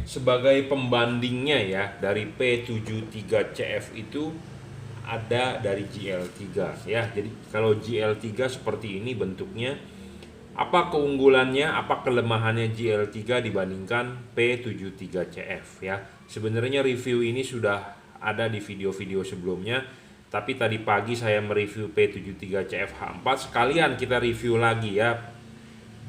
Sebagai pembandingnya ya, dari P73CF itu ada dari GL3 ya. Jadi kalau GL3 seperti ini bentuknya, apa keunggulannya, apa kelemahannya GL3 dibandingkan P73CF ya. Sebenarnya review ini sudah ada di video-video sebelumnya, tapi tadi pagi saya mereview P73CF H4, sekalian kita review lagi ya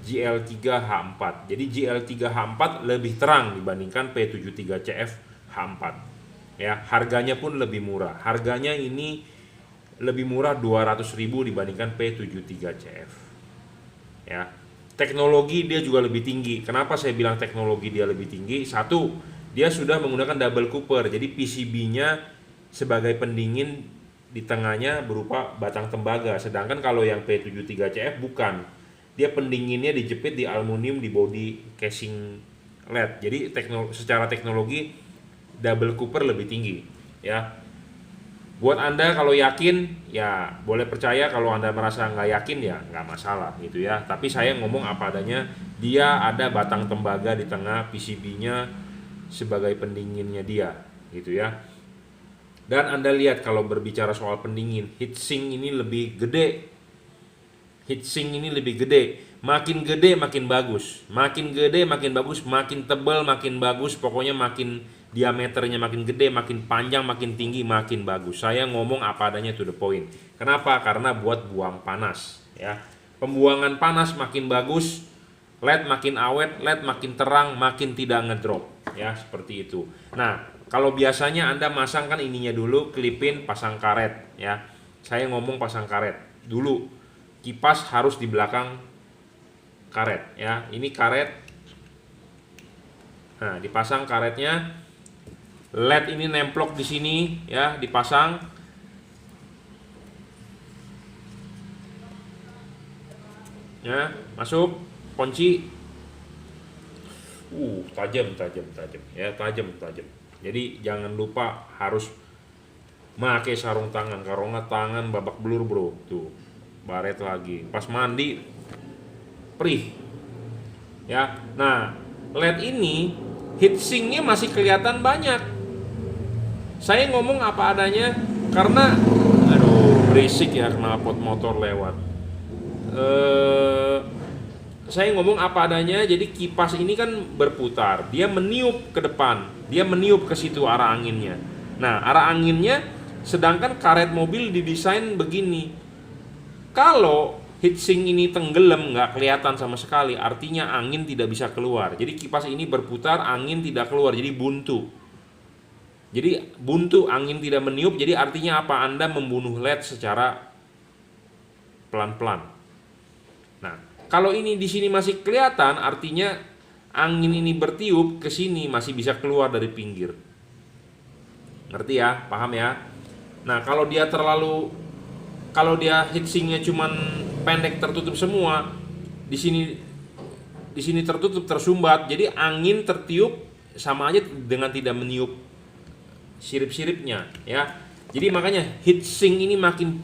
GL3 H4. Jadi GL3 H4 lebih terang dibandingkan P73CF H4. Ya, harganya pun lebih murah. Harganya ini lebih murah 200.000 dibandingkan P73CF. Ya. Teknologi dia juga lebih tinggi. Kenapa saya bilang teknologi dia lebih tinggi? Satu, dia sudah menggunakan double cooper. Jadi PCB-nya sebagai pendingin di tengahnya berupa batang tembaga. Sedangkan kalau yang P73CF bukan, dia pendinginnya dijepit di aluminium di body casing LED. Jadi secara teknologi double cooper lebih tinggi ya. Buat Anda kalau yakin ya boleh percaya, kalau Anda merasa nggak yakin ya nggak masalah gitu ya. Tapi saya ngomong apa adanya, dia ada batang tembaga di tengah PCB-nya sebagai pendinginnya dia gitu ya. Dan Anda lihat kalau berbicara soal pendingin, heatsink ini lebih gede. Heatsink ini lebih gede, makin gede makin bagus, makin gede makin bagus, makin tebal makin bagus, pokoknya makin diameternya makin gede, makin panjang, makin tinggi, makin bagus. Saya ngomong apa adanya, to the point. Kenapa? Karena buat buang panas ya. Pembuangan panas makin bagus, LED makin awet, LED makin terang, makin tidak ngedrop ya, seperti itu. Nah, kalau biasanya Anda masang kan ininya dulu, klipin, pasang karet ya. Saya ngomong pasang karet dulu. Kipas harus di belakang karet ya. Ini karet. Nah, dipasang karetnya. LED ini nemplok di sini ya, dipasang. Ya, masuk, kunci. Tajam ya, tajam. Jadi jangan lupa harus pakai sarung tangan, karena tangan babak belur, bro. Tuh, baret lagi. Pas mandi perih. Ya. Nah, LED ini heatsinknya masih kelihatan banyak. Saya ngomong apa adanya karena berisik ya, knalpot motor lewat. Saya ngomong apa adanya. Jadi kipas ini kan berputar, dia meniup ke depan, dia meniup ke situ arah anginnya. Nah, arah anginnya, sedangkan karet mobil didesain begini. Kalau heatsink ini tenggelam, nggak kelihatan sama sekali, artinya angin tidak bisa keluar. Jadi kipas ini berputar, angin tidak keluar, jadi buntu. Jadi buntu, angin tidak meniup, jadi artinya apa? Anda membunuh LED secara pelan-pelan. Nah, kalau ini di sini masih kelihatan, artinya angin ini bertiup ke sini, masih bisa keluar dari pinggir. Ngerti ya? Paham ya? Nah, kalau dia heatsinknya cuman pendek, tertutup semua, di sini tertutup, tersumbat, jadi angin tertiup sama aja dengan tidak meniup sirip-siripnya ya. Jadi makanya heatsink ini makin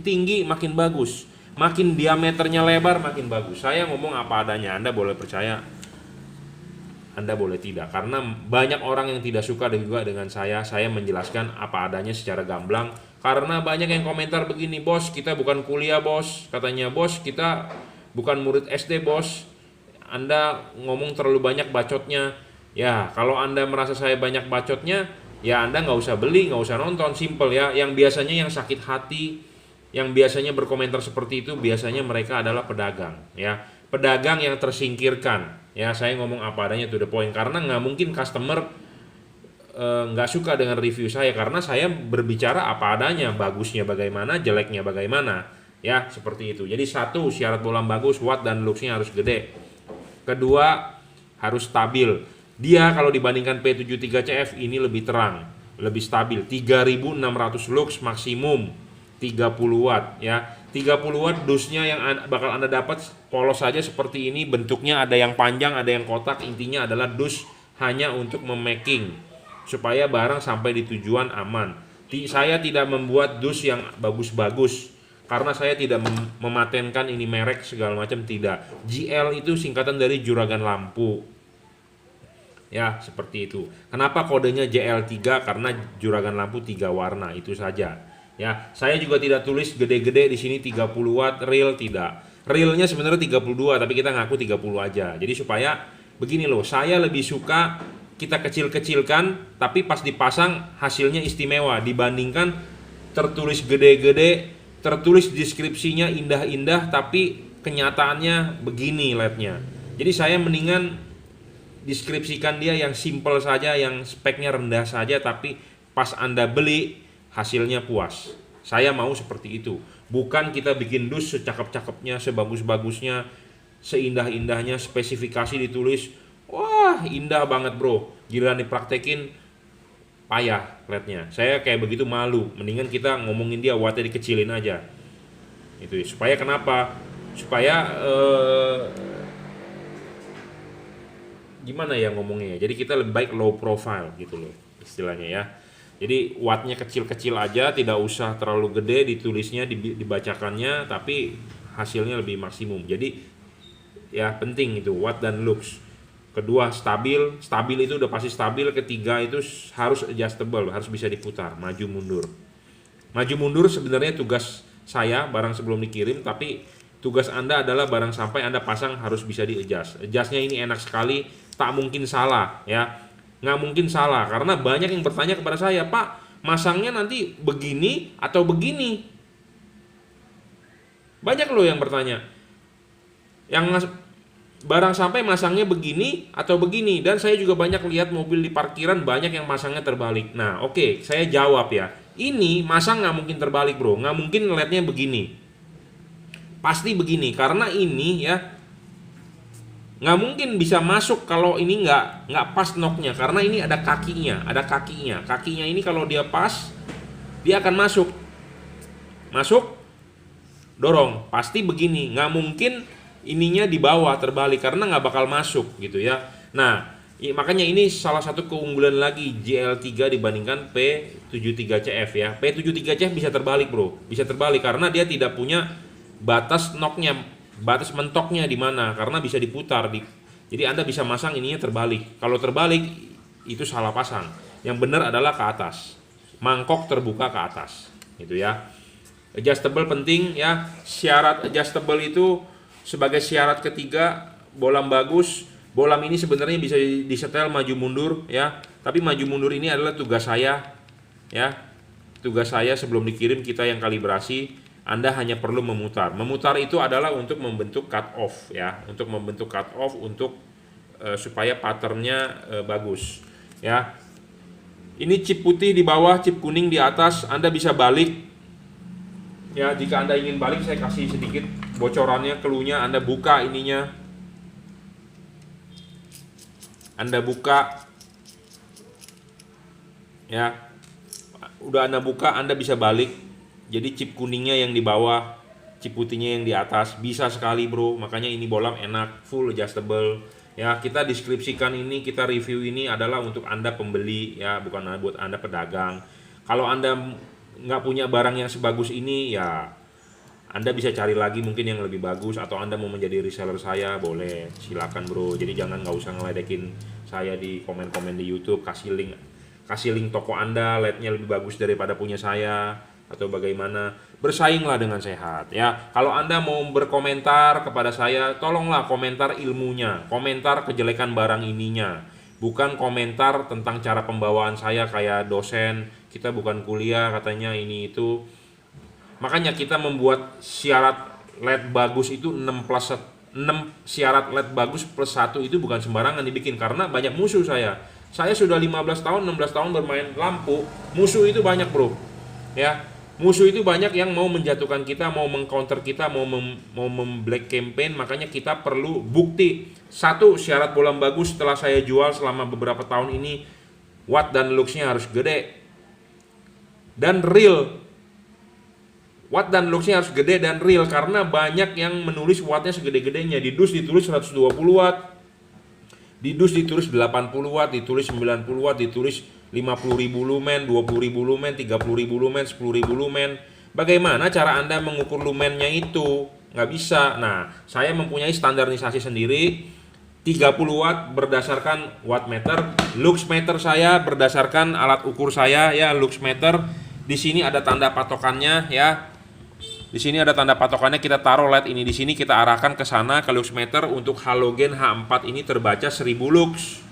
tinggi makin bagus, makin diameternya lebar makin bagus. Saya ngomong apa adanya, Anda boleh percaya, Anda boleh tidak, karena banyak orang yang tidak suka juga dengan saya menjelaskan apa adanya secara gamblang. Karena banyak yang komentar begini, bos, kita bukan kuliah bos, katanya bos, kita bukan murid SD bos, Anda ngomong terlalu banyak bacotnya. Ya, kalau Anda merasa saya banyak bacotnya, ya Anda nggak usah beli, nggak usah nonton, simple ya. Yang biasanya yang sakit hati, yang biasanya berkomentar seperti itu, biasanya mereka adalah pedagang ya, pedagang yang tersingkirkan ya. Saya ngomong apa adanya, to the point, karena nggak mungkin customer nggak suka dengan review saya, karena saya berbicara apa adanya, bagusnya bagaimana, jeleknya bagaimana ya, seperti itu. Jadi satu, syarat bolam bagus, watt dan luxnya harus gede. Kedua, harus stabil. Dia kalau dibandingkan P73CF ini lebih terang, lebih stabil, 3600 lux maksimum, 30 watt ya. 30 watt dusnya yang bakal Anda dapat polos saja seperti ini, bentuknya ada yang panjang, ada yang kotak. Intinya adalah dus hanya untuk memaking supaya barang sampai di tujuan aman. Saya tidak membuat dus yang bagus-bagus karena saya tidak mematenkan ini merek segala macam, tidak. GL itu singkatan dari juragan lampu. Ya, seperti itu. Kenapa kodenya JL3? Karena juragan lampu 3 warna, itu saja. Ya, saya juga tidak tulis gede-gede di sini 30 watt real, tidak. Realnya sebenarnya 32, tapi kita ngaku 30 aja. Jadi supaya begini loh, saya lebih suka kita kecil-kecilkan tapi pas dipasang hasilnya istimewa dibandingkan tertulis gede-gede, tertulis deskripsinya indah-indah tapi kenyataannya begini LED-nya. Jadi saya mendingan deskripsikan dia yang simple saja, yang speknya rendah saja, tapi pas Anda beli hasilnya puas. Saya mau seperti itu. Bukan kita bikin dus secakep-cakepnya, sebagus-bagusnya, seindah-indahnya, spesifikasi ditulis, wah indah banget bro. Giliran dipraktekin payah LED-nya. Saya kayak begitu malu. Mendingan kita ngomongin dia wattnya dikecilin aja. Itu supaya kenapa? Supaya gimana ya ngomongnya, jadi kita lebih baik low profile gitu loh istilahnya ya. Jadi wattnya kecil-kecil aja, tidak usah terlalu gede ditulisnya, dibacakannya, tapi hasilnya lebih maksimum. Jadi ya penting itu watt dan lux. Kedua stabil itu udah pasti stabil. Ketiga itu harus adjustable, harus bisa diputar, maju mundur sebenarnya tugas saya barang sebelum dikirim, tapi tugas Anda adalah barang sampai Anda pasang harus bisa di-adjust. Adjustnya ini enak sekali, tak mungkin salah ya. Nggak mungkin salah, karena banyak yang bertanya kepada saya, Pak, masangnya nanti begini atau begini? Banyak loh yang bertanya. Yang barang sampai masangnya begini atau begini. Dan saya juga banyak lihat mobil di parkiran banyak yang masangnya terbalik. Nah oke, saya jawab ya. Ini masang nggak mungkin terbalik bro, nggak mungkin LED-nya begini. Pasti begini, karena ini ya nggak mungkin bisa masuk kalau ini nggak pas knocknya, karena ini ada kakinya ini kalau dia pas dia akan masuk dorong, pasti begini, nggak mungkin ininya di bawah terbalik karena nggak bakal masuk gitu ya. Nah makanya ini salah satu keunggulan lagi JL3 dibandingkan P73CF ya. P73CF bisa terbalik bro, bisa terbalik karena dia tidak punya batas knocknya, batas mentoknya di mana, karena bisa diputar jadi Anda bisa masang ininya terbalik. Kalau terbalik itu salah pasang. Yang benar adalah ke atas, mangkok terbuka ke atas gitu ya. Adjustable penting ya. Syarat adjustable itu sebagai syarat ketiga, bolam bagus. Bolam ini sebenarnya bisa disetel maju mundur ya, tapi maju mundur ini adalah tugas saya ya. Tugas saya sebelum dikirim kita yang kalibrasi. Anda hanya perlu memutar. Memutar itu adalah untuk membentuk cut off ya, untuk membentuk cut off untuk supaya patternnya bagus ya. Ini chip putih di bawah, chip kuning di atas. Anda bisa balik ya. Jika Anda ingin balik, saya kasih sedikit bocorannya, cluenya. Anda buka ininya, Anda buka ya. Udah Anda buka, Anda bisa balik. Jadi chip kuningnya yang di bawah, chip putihnya yang di atas. Bisa sekali bro, makanya ini bolam enak, full adjustable ya. Kita deskripsikan ini, kita review ini adalah untuk Anda pembeli ya, bukan buat Anda pedagang. Kalau Anda nggak punya barang yang sebagus ini ya, Anda bisa cari lagi mungkin yang lebih bagus, atau Anda mau menjadi reseller saya, boleh, silakan bro. Jadi jangan, nggak usah ngeledekin saya di komen-komen di YouTube, kasih link toko Anda, LED-nya lebih bagus daripada punya saya, atau bagaimana. Bersainglah dengan sehat ya. Kalau Anda mau berkomentar kepada saya, tolonglah komentar ilmunya, komentar kejelekan barang ininya, bukan komentar tentang cara pembawaan saya kayak dosen. Kita bukan kuliah katanya ini itu. Makanya kita membuat syarat LED bagus itu 6 syarat LED bagus plus 1 itu bukan sembarangan dibikin, karena banyak musuh saya. Saya sudah 15 tahun, 16 tahun bermain lampu, musuh itu banyak bro ya. Musuh itu banyak yang mau menjatuhkan kita, mau mengcounter kita, mau black campaign. Makanya kita perlu bukti. Satu, syarat bolam bagus setelah saya jual selama beberapa tahun ini, watt dan luxnya harus gede dan real. Watt dan luxnya harus gede dan real, karena banyak yang menulis wattnya segede-gedenya. Di dus ditulis 120 watt, di dus ditulis 80 watt, ditulis 90 watt, ditulis 50.000 lumen, 20.000 lumen, 30.000 lumen, 10.000 lumen. Bagaimana cara Anda mengukur lumennya itu? Nggak bisa. Nah, saya mempunyai standarisasi sendiri. 30 watt berdasarkan wattmeter, luxmeter saya berdasarkan alat ukur saya ya, luxmeter. Di sini ada tanda patokannya ya. Di sini ada tanda patokannya, kita taruh LED ini di sini, kita arahkan ke sana ke luxmeter. Untuk halogen H4 ini terbaca 1000 lux.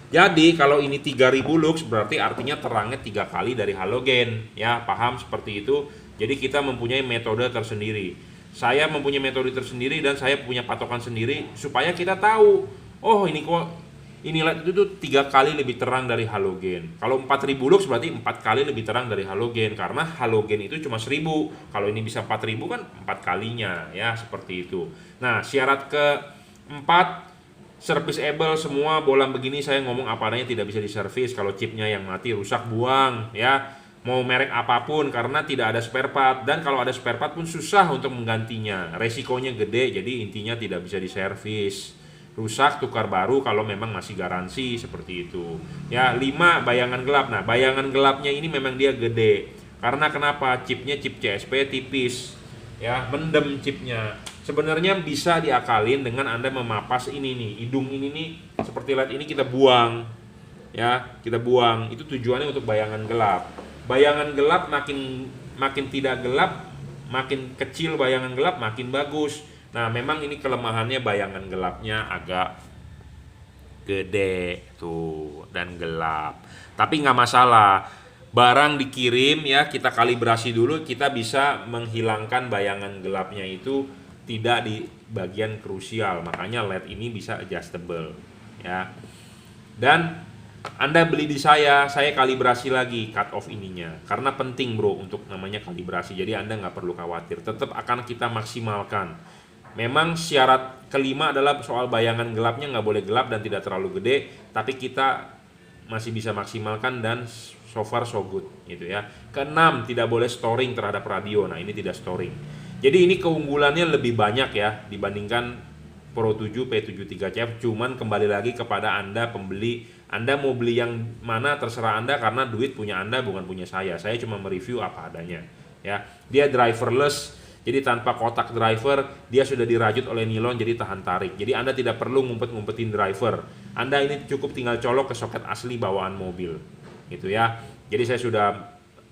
Jadi kalau ini 3000 lux berarti artinya terangnya 3 kali dari halogen ya, paham seperti itu. Jadi kita mempunyai metode tersendiri. Saya mempunyai metode tersendiri dan saya punya patokan sendiri supaya kita tahu, oh ini kok ini LED itu tuh 3 kali lebih terang dari halogen. Kalau 4000 lux berarti 4 kali lebih terang dari halogen, karena halogen itu cuma 1000. Kalau ini bisa 4000 kan 4 kalinya ya, seperti itu. Nah, syarat keempat, serviceable semua. Bolam begini saya ngomong apa adanya, tidak bisa diservis. Kalau chipnya yang mati, rusak, buang ya. Mau merek apapun, karena tidak ada spare part, dan kalau ada spare part pun susah untuk menggantinya, resikonya gede. Jadi intinya tidak bisa diservis, rusak tukar baru kalau memang masih garansi, seperti itu ya. 5, bayangan gelap. Nah, bayangan gelapnya ini memang dia gede karena kenapa? Chipnya chip CSP tipis ya, mendem chipnya. Sebenarnya bisa diakalin dengan Anda memapas ini nih, hidung ini nih, seperti LED ini kita buang ya, kita buang. Itu tujuannya untuk bayangan gelap. Bayangan gelap makin tidak gelap, makin kecil bayangan gelap makin bagus. Nah, memang ini kelemahannya, bayangan gelapnya agak gede tuh dan gelap. Tapi nggak masalah. Barang dikirim ya, kita kalibrasi dulu, kita bisa menghilangkan bayangan gelapnya itu tidak di bagian krusial. Makanya LED ini bisa adjustable ya. Dan Anda beli di saya kalibrasi lagi cut off ininya, karena penting bro untuk namanya kalibrasi. Jadi Anda nggak perlu khawatir, tetap akan kita maksimalkan. Memang syarat kelima adalah soal bayangan gelapnya nggak boleh gelap dan tidak terlalu gede, tapi kita masih bisa maksimalkan dan so far so good gitu ya. Keenam, tidak boleh storing terhadap radio. Nah, ini tidak storing. Jadi ini keunggulannya lebih banyak ya dibandingkan Pro 7 P73CF. Cuman kembali lagi kepada Anda pembeli, Anda mau beli yang mana terserah Anda, karena duit punya Anda bukan punya saya. Saya cuma mereview apa adanya ya. Dia driverless, jadi tanpa kotak driver, dia sudah dirajut oleh nilon jadi tahan tarik. Jadi Anda tidak perlu ngumpet-ngumpetin driver. Anda ini cukup tinggal colok ke soket asli bawaan mobil gitu ya. Jadi saya sudah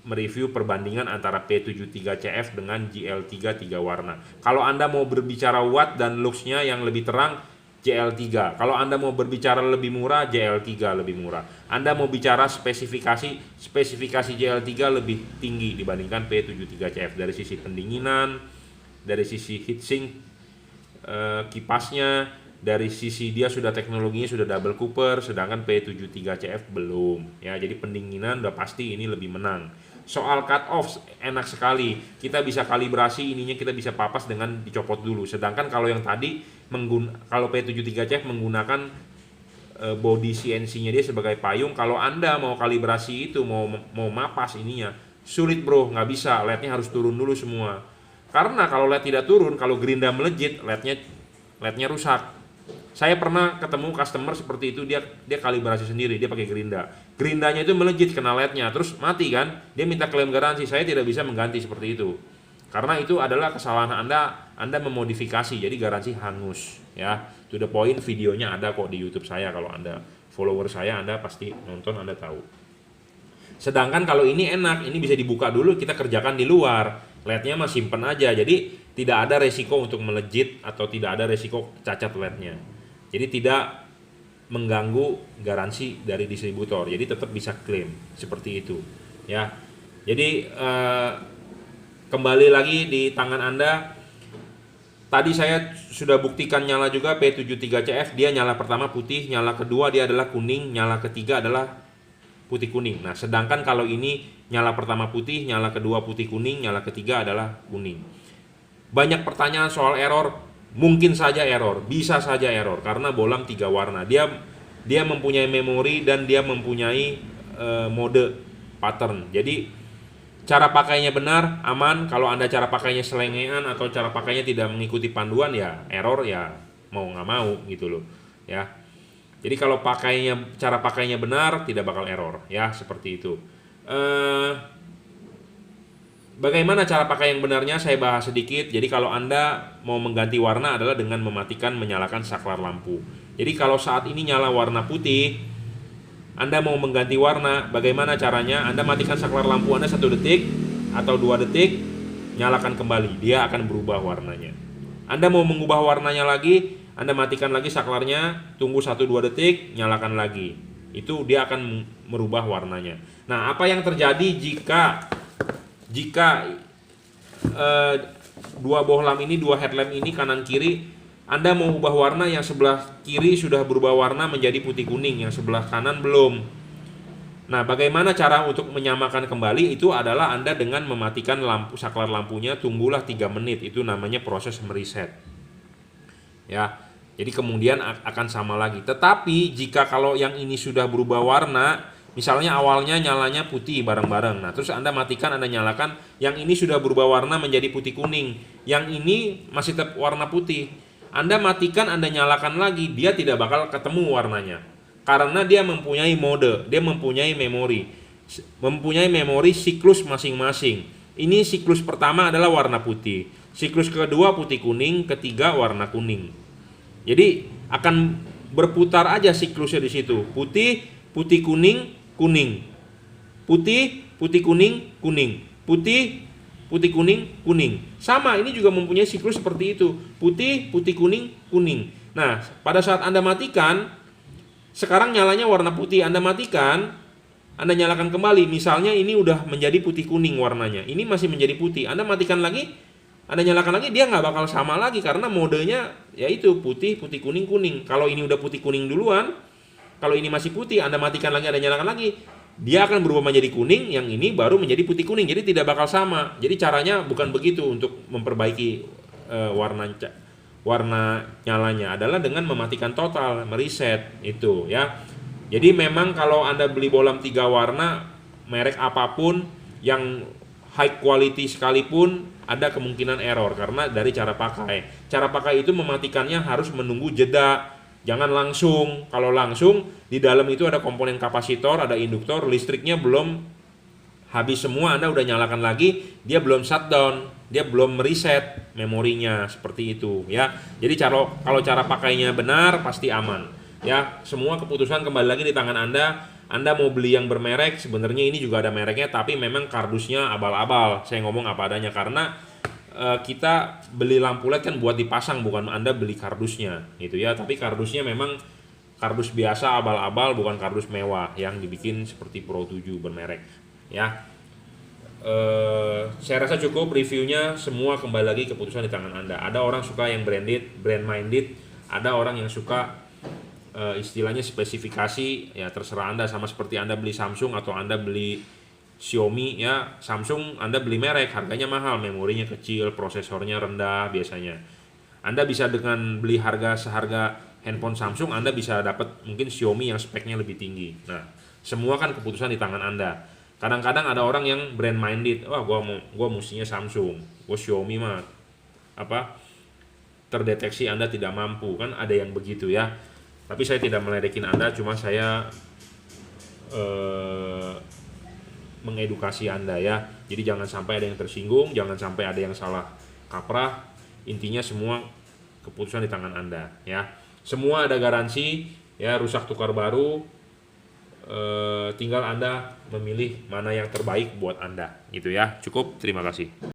mereview perbandingan antara P73CF dengan GL3 3 warna. Kalau Anda mau berbicara watt dan luxnya yang lebih terang, GL3. Kalau Anda mau berbicara lebih murah, GL3 lebih murah. Anda mau bicara spesifikasi GL3 lebih tinggi dibandingkan P73CF dari sisi pendinginan, dari sisi heatsink, kipasnya, dari sisi dia sudah teknologinya sudah double cooper, sedangkan P73CF belum ya. Jadi pendinginan udah pasti ini lebih menang. Soal cut off enak sekali, kita bisa kalibrasi ininya, kita bisa papas dengan dicopot dulu. Sedangkan kalau yang tadi kalau P73CF menggunakan body CNC-nya dia sebagai payung, kalau Anda mau kalibrasi itu, mau mapas ininya, sulit bro, nggak bisa. LED-nya harus turun dulu semua. Karena kalau LED tidak turun, kalau gerinda melejit, LED-nya rusak. Saya pernah ketemu customer seperti itu, dia kalibrasi sendiri, dia pakai gerindanya itu melejit kena LED-nya, terus mati kan, dia minta klaim garansi. Saya tidak bisa mengganti seperti itu, karena itu adalah kesalahan Anda memodifikasi, jadi garansi hangus ya. To the point, videonya ada kok di YouTube saya, kalau Anda follower saya Anda pasti nonton, Anda tahu. Sedangkan kalau ini enak, ini bisa dibuka dulu, kita kerjakan di luar, LED-nya mah simpen aja, jadi tidak ada resiko untuk melejit atau tidak ada resiko cacat LED-nya. Jadi tidak mengganggu garansi dari distributor. Jadi tetap bisa klaim seperti itu ya. Jadi kembali lagi di tangan Anda. Tadi saya sudah buktikan nyala juga P73CF, dia nyala pertama putih, nyala kedua dia adalah kuning, nyala ketiga adalah putih kuning. Nah, sedangkan kalau ini nyala pertama putih, nyala kedua putih kuning, nyala ketiga adalah kuning. Banyak pertanyaan soal error. Mungkin saja error, bisa saja error karena bolam 3 warna. Dia mempunyai memori dan dia mempunyai mode pattern. Jadi cara pakainya benar, aman. Kalau Anda cara pakainya selengean atau cara pakainya tidak mengikuti panduan, ya error, ya mau nggak mau gitu loh ya. Jadi kalau cara pakainya benar, tidak bakal error ya, seperti itu. Bagaimana cara pakai yang benarnya saya bahas sedikit. Jadi kalau Anda mau mengganti warna adalah dengan menyalakan saklar lampu. Jadi kalau saat ini nyala warna putih, Anda mau mengganti warna, bagaimana caranya? Anda matikan saklar lampu Anda 1 detik atau 2 detik, nyalakan kembali, dia akan berubah warnanya. Anda mau mengubah warnanya lagi, Anda matikan lagi saklarnya, tunggu 1-2 detik, nyalakan lagi. Itu dia akan merubah warnanya. Nah, apa yang terjadi jika dua bohlam ini, dua headlamp ini kanan kiri, Anda mau ubah warna, yang sebelah kiri sudah berubah warna menjadi putih kuning, yang sebelah kanan belum. Nah, bagaimana cara untuk menyamakan kembali? Itu adalah Anda dengan mematikan saklar lampunya, tunggulah 3 menit. Itu namanya proses mereset. Ya. Jadi kemudian akan sama lagi. Tetapi jika kalau yang ini sudah berubah warna, misalnya awalnya nyalanya putih bareng-bareng. Nah, terus Anda matikan, Anda nyalakan, yang ini sudah berubah warna menjadi putih kuning. Yang ini masih tetap warna putih. Anda matikan, Anda nyalakan lagi, dia tidak bakal ketemu warnanya. Karena dia mempunyai mode, dia mempunyai memori. Mempunyai memori siklus masing-masing. Ini siklus pertama adalah warna putih. Siklus kedua putih kuning, ketiga warna kuning. Jadi akan berputar aja siklusnya di situ. Putih, putih kuning, kuning. Putih, putih kuning, kuning. Putih, putih kuning, kuning. Sama, ini juga mempunyai siklus seperti itu. Putih, putih kuning, kuning. Nah, pada saat Anda matikan, sekarang nyalanya warna putih, Anda matikan, Anda nyalakan kembali. Misalnya ini udah menjadi putih kuning warnanya. Ini masih menjadi putih. Anda matikan lagi, Anda nyalakan lagi, dia nggak bakal sama lagi karena modenya yaitu putih, putih kuning, kuning. Kalau ini udah putih kuning duluan, kalau ini masih putih, Anda matikan lagi, Anda nyalakan lagi, dia akan berubah menjadi kuning, yang ini baru menjadi putih kuning. Jadi tidak bakal sama. Jadi caranya bukan begitu untuk memperbaiki warna nyalanya, adalah dengan mematikan total, mereset itu ya. Jadi memang kalau Anda beli bohlam 3 warna, merek apapun yang high quality sekalipun, ada kemungkinan error karena dari cara pakai. Cara pakai itu mematikannya harus menunggu jeda. Jangan langsung. Kalau langsung, di dalam itu ada komponen kapasitor, ada induktor, listriknya belum habis semua, Anda udah nyalakan lagi, dia belum shutdown, dia belum mereset memorinya, seperti itu ya. Jadi kalau cara pakainya benar, pasti aman ya. Semua keputusan kembali lagi di tangan Anda. Anda mau beli yang bermerek, sebenarnya ini juga ada mereknya, tapi memang kardusnya abal-abal. Saya ngomong apa adanya karena kita beli lampu LED kan buat dipasang, bukan Anda beli kardusnya gitu ya. Tapi kardusnya memang kardus biasa abal-abal, bukan kardus mewah yang dibikin seperti Pro 7 bermerek ya. Saya rasa cukup reviewnya. Semua kembali lagi keputusan di tangan Anda. Ada orang suka yang branded, brand minded, ada orang yang suka istilahnya spesifikasi, ya terserah Anda. Sama seperti Anda beli Samsung atau Anda beli Xiaomi ya. Samsung Anda beli merek, harganya mahal, memorinya kecil, prosesornya rendah biasanya. Anda bisa dengan beli seharga handphone Samsung, Anda bisa dapat mungkin Xiaomi yang speknya lebih tinggi. Nah, semua kan keputusan di tangan Anda. Kadang-kadang ada orang yang brand minded, wah gua mestinya Samsung, gua Xiaomi mah terdeteksi Anda tidak mampu, kan ada yang begitu ya. Tapi saya tidak meledekin Anda, cuma saya mengedukasi Anda ya. Jadi jangan sampai ada yang tersinggung, jangan sampai ada yang salah kaprah. Intinya semua keputusan di tangan Anda ya. Semua ada garansi ya, rusak tukar baru. Tinggal Anda memilih mana yang terbaik buat Anda gitu ya. Cukup, terima kasih.